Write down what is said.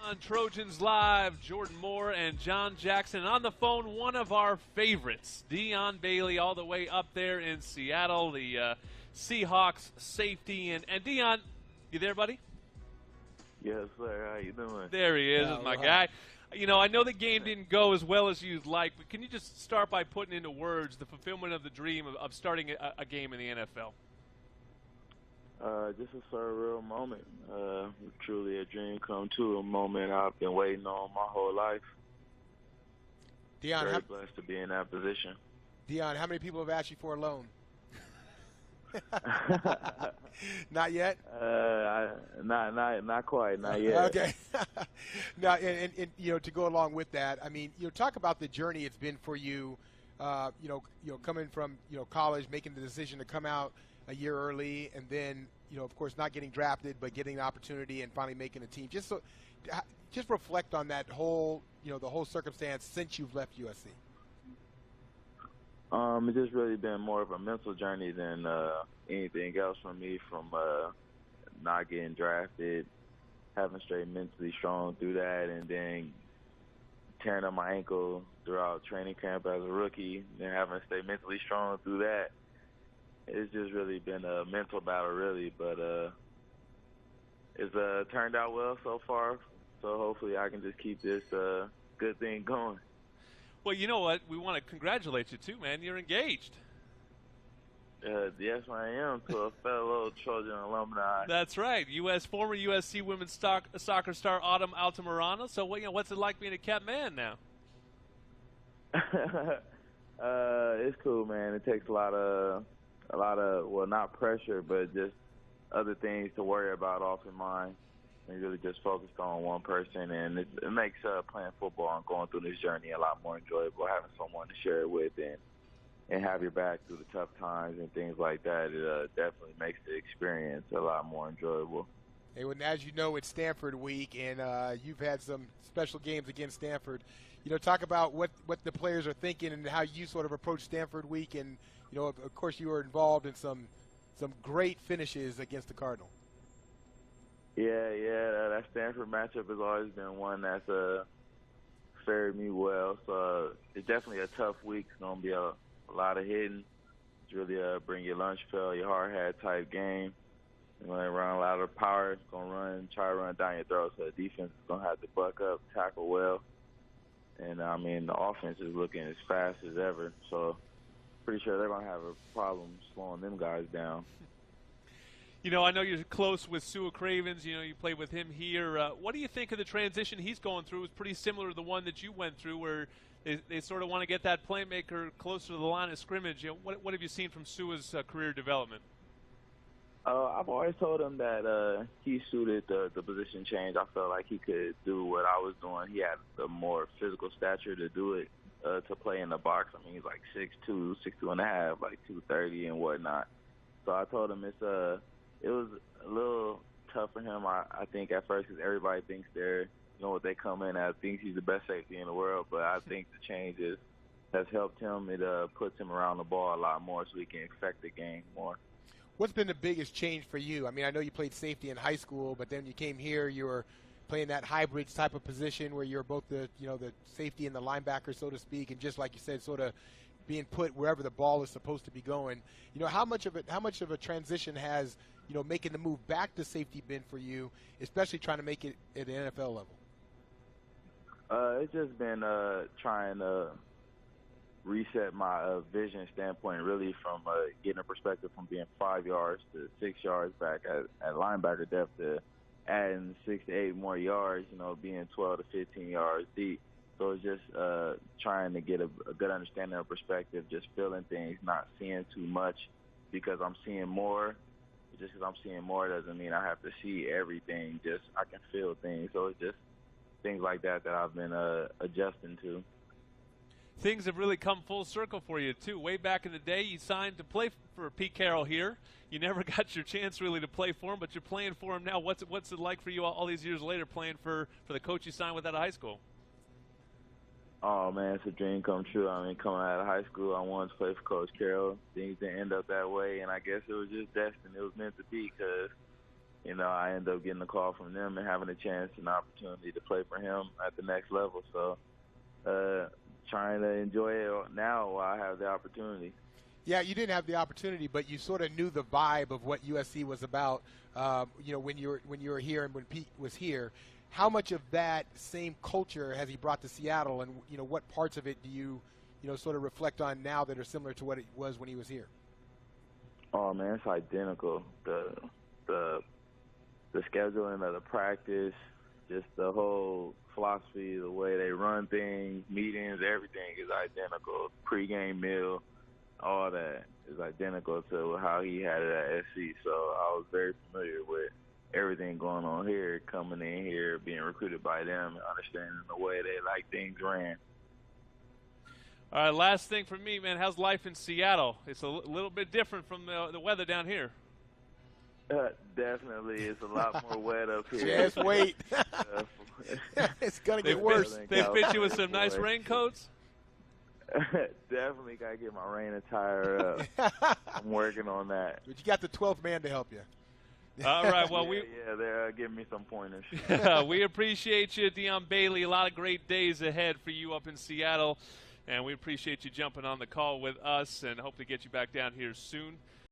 On Trojans Live, Jordan Moore and John Jackson. On the phone, one of our favorites, Dion Bailey, all the way up there in Seattle, the Seahawks safety. And Dion, you there, buddy? Yes, sir. How you doing? There he is, my guy. You know, I know the game didn't go as well as you'd like, but can you just start by putting into words the fulfillment of the dream of starting a game in the NFL? Just a surreal moment. Truly a dream come true, a moment I've been waiting on my whole life. Dion, Very blessed to be in that position. Dion, how many people have asked you for a loan? Not yet? Not quite, not yet. Okay. Now, and you know, to go along with that, I mean, you know, talk about the journey it's been for you. Coming from college, making the decision to come out a year early, and then of course, not getting drafted, but getting the opportunity and finally making a team. Just reflect on that whole the whole circumstance since you've left USC. It's just really been more of a mental journey than anything else for me, from not getting drafted, having to stay mentally strong through that, and then tearing up my ankle throughout training camp as a rookie, and having to stay mentally strong through that. It's just really been a mental battle, really, but it's turned out well so far, so hopefully I can just keep this good thing going. Well, you know what? We want to congratulate you, too, man. You're engaged. Yes, I am, to a fellow Trojan alumni. That's right. Former USC women's soccer star Autumn Altamirano. So, what's it like being a kept man now? It's cool, man. It takes a lot of, well, not pressure, but just other things to worry about off your mind. And really just focused on one person, and it makes playing football and going through this journey a lot more enjoyable, having someone to share it with and have your back through the tough times and things like that. It definitely makes the experience a lot more enjoyable. Hey, well, as you know, it's Stanford week, and you've had some special games against Stanford. Talk about what the players are thinking and how you sort of approach Stanford week, and of course, you were involved in some great finishes against the Cardinal. Yeah, that Stanford matchup has always been one that's fared me well. So it's definitely a tough week. It's going to be a lot of hitting. It's really bring your lunch pail, your hard hat type game. You're going to run a lot of power. It's going to try to run down your throat. So the defense is going to have to buck up, tackle well. And, I mean, the offense is looking as fast as ever. So pretty sure they're going to have a problem slowing them guys down. I know you're close with Sua Cravens. You played with him here. What do you think of the transition he's going through? It's pretty similar to the one that you went through, where they sort of want to get that playmaker closer to the line of scrimmage. What have you seen from Sua's career development? I've always told him that he suited the position change. I felt like he could do what I was doing. He had the more physical stature to do it, to play in the box. I mean, he's like 6'2", 6'2.5", like 230 and whatnot. So I told him it was a little tough for him, I think, at first, because everybody thinks what they come in as, thinks he's the best safety in the world. But I think the change has helped him. It puts him around the ball a lot more so he can affect the game more. What's been the biggest change for you? I mean, I know you played safety in high school, but then you came here, you were playing that hybrid type of position where you're both the safety and the linebacker, so to speak, and just like you said, sort of being put wherever the ball is supposed to be going. How much of a transition has making the move back to safety been for you, especially trying to make it at the NFL level? It's just been trying to reset my vision standpoint, really, from getting a perspective from being 5 yards to 6 yards back at linebacker depth to adding 6 to 8 more yards, being 12 to 15 yards deep. So it's just trying to get a good understanding of perspective, just feeling things, not seeing too much because I'm seeing more. Just because I'm seeing more doesn't mean I have to see everything. Just I can feel things. So it's just things like that I've been adjusting to. Things have really come full circle for you, too. Way back in the day, you signed to play for Pete Carroll here. You never got your chance really to play for him, but you're playing for him now. What's it like for you all these years later playing for the coach you signed with out of high school? Oh, man, it's a dream come true. I mean, coming out of high school, I wanted to play for Coach Carroll. Things didn't end up that way, and I guess it was just destined. It was meant to be because, I end up getting a call from them and having a chance and opportunity to play for him at the next level. So trying to enjoy it now while I have the opportunity. Yeah, you didn't have the opportunity, but you sort of knew the vibe of what USC was about. When you were here and when Pete was here, how much of that same culture has he brought to Seattle, and what parts of it do you sort of reflect on now that are similar to what it was when he was here? Oh man, it's identical. The scheduling of the practice, just the whole philosophy, the way they run things, meetings, everything is identical. Pre-game meal, all that is identical to how he had it at SC. So I was very familiar with everything going on here, coming in here, being recruited by them, and understanding the way they like things ran. All right, last thing for me, man. How's life in Seattle? It's a little bit different from the weather down here. Definitely, it's a lot more wet up here. Just wait. It's going to get worse. They fit you with some nice raincoats? Definitely got to get my rain attire up. I'm working on that. But you got the 12th man to help you. All right, well, they're giving me some pointers. We appreciate you, Dion Bailey. A lot of great days ahead for you up in Seattle, and we appreciate you jumping on the call with us and hope to get you back down here soon.